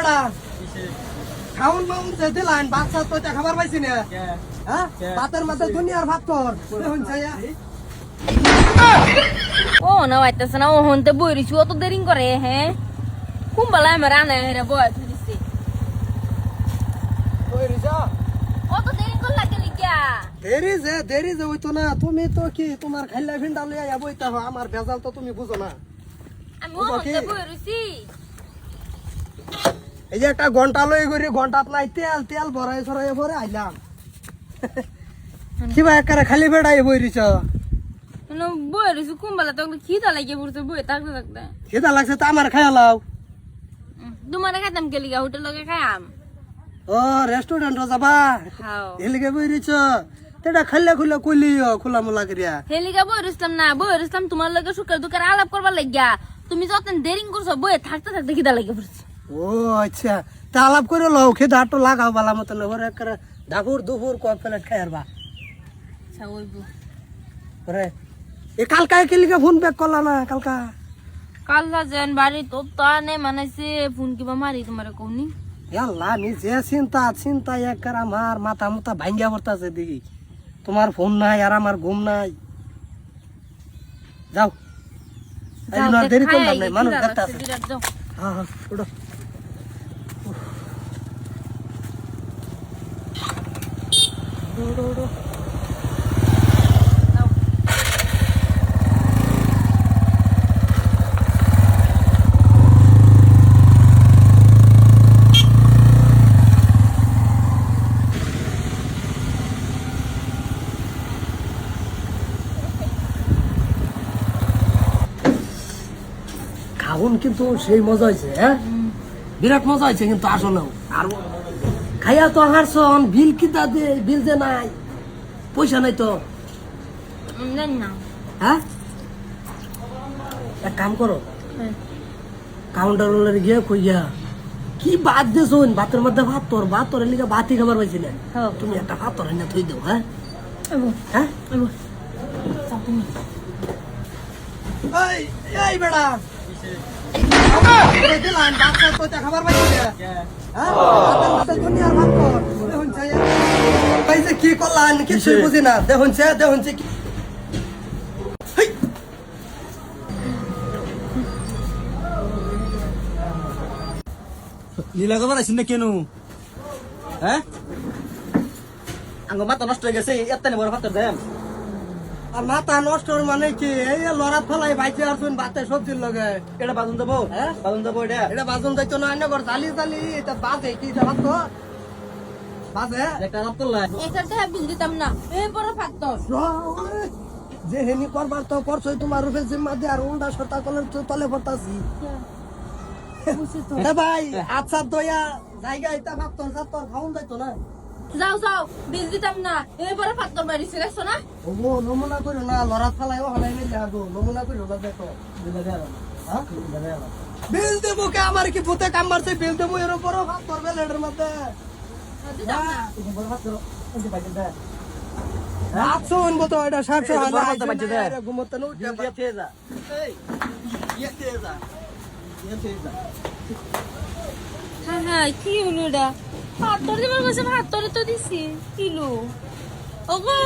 বেড়া খাউন মাউন যে দিলান বাচ্চা তো খাবার পাইছি না হ্যাঁ ভাতের মাঝে দুনিয়ার ভাত কর দেখুন চাইয়া ও না আইতাছে না ও হনতে বইরিছি অত দেরি করে হ্যাঁ কুম্বালা আমার আনা রে বয় ফিরিছি ওই রিজা অত দেরি কর লাগে লিখা দেরি যে হইতো না তুমি তো কি তোমার খাইলা ভিন্ডা লইয়া বইতা আমার ভেজাল তো তুমি বুঝো না আমি ও হনতে বইরিছি এই যে একটা ঘন্টা লই করি ঘন্টাত নাই তেল তেল ভরাই সরাই ভরে আইলাম কিবা একারে খালি বেড়াই বইরিছ মানে বইরিছি কুম্বালা তো খিদা লাগে পড়ছে বই থাকতে থাকতে খিদা লাগছে তো আমার খাইয়া লাও তোমার খাইতাম কে লিগা হোটেল লগে খাইয়াম ও রেস্টুরেন্ট যাবা খাও এলিগে বইরিছ তেটা খাইলা খুলা কইলিও খোলা মোলা করিয়া হেলিগা বইরিছলাম না বইরিছলাম তোমার লগে সুখের দুঃখের আলাপ করবার লাগিয়া তুমি যত দেরি করছো বই থাকতে থাকতে খিদা লাগে পড়ছে ও আচ্ছা তা আলাপ করে লও খেদা তো লাগাও বালা মতন ওরে একেবারে ডাকুর দুপুর কয় প্লেট খাই আরবা আচ্ছা ওইবো ওরে এ কালকা কেলিকে ফোন ব্যাক করলা না কালকা কাল্লা যেন বাড়ি তো তানে মানাইছে ফোন কিবা মারি তোমারে কওনি আল্লাহ আমি যে চিন্তা একবার আমার মাথা মুথা ভাঙ্গিয়া পড়তাছে দেখি তোমার ফোন নাই আর আমার ঘুম নাই যাও দেরি করলাম নাই মানুষ দেখতাছে হ্যাঁ হ্যাঁ উঠো উঠো খাউন কিন্তু সেই মজা হয়েছে হ্যাঁ বিরাট মজা হয়েছে কিন্তু আসলেও আর খাইয়া তো হারছন বিল কিতা দে বিল যে নাই পয়সা নাই তো না হ্যাঁ এক কাম করো কাউন্টার গিয়ে কইয়া কি বাদ দে শোন ভাতের মধ্যে ভাত তোর লিগে ভাতই খাবার পাইছি না তুমি একটা ভাত তোর না থই দাও হ্যাঁ হ্যাঁ এই বেড়া খাবার পাইছি কি করলাম কিছু বুঝি না দেখুন লীলা করবার আসিন না কেন হ্যাঁ আঙ্গ মাথা নষ্ট হয়ে গেছে এত বড় ভাত দেন আর মাথা নষ্ট মানে কি এই লড়া ফলাই বাইতে আসুন ভাতে সবজির লগে এটা বাজন দেবো হ্যাঁ বাজন দেবো এটা এটা বাজন যাইতো না অন্য ঘর জালি এটা বাজে কি ভাত তো বাজে একটা রাত করলাই এখানে বিল দিতাম না এই বড় ফাক্তর যে হেনি করবার তো করছই তোমার রূপে জিম্মা দিয়ে আর উল্টা সরতা কলের তলে পড়তাছি ভাই আচ্ছা দয়া জায়গা এটা ভাবতো তোর খাওন যাইতো না যাও বিল দিতাম না এই বড় ফাক্তর মারিছে দেখছো না ও নমুনা করো না লড়া ফালাই ও হালাই মিলে আগো নমুনা করো না দেখো হ্যাঁ বিল দেবো কে আমার কি ভূতে কাম মারছে বিল দেবো এর উপরও ভাত করবে লেডের মধ্যে দিতাম না আচ্ছা উনবো তো এটা 700 হাজার বাজে দে ঘুমোতে নো দিয়ে দিয়ে যা এই দিয়ে যা হ্যাঁ কি হলো এটা হাত ধরে দিবার বসে হাত ধরে তো দিছি কিলো ওগো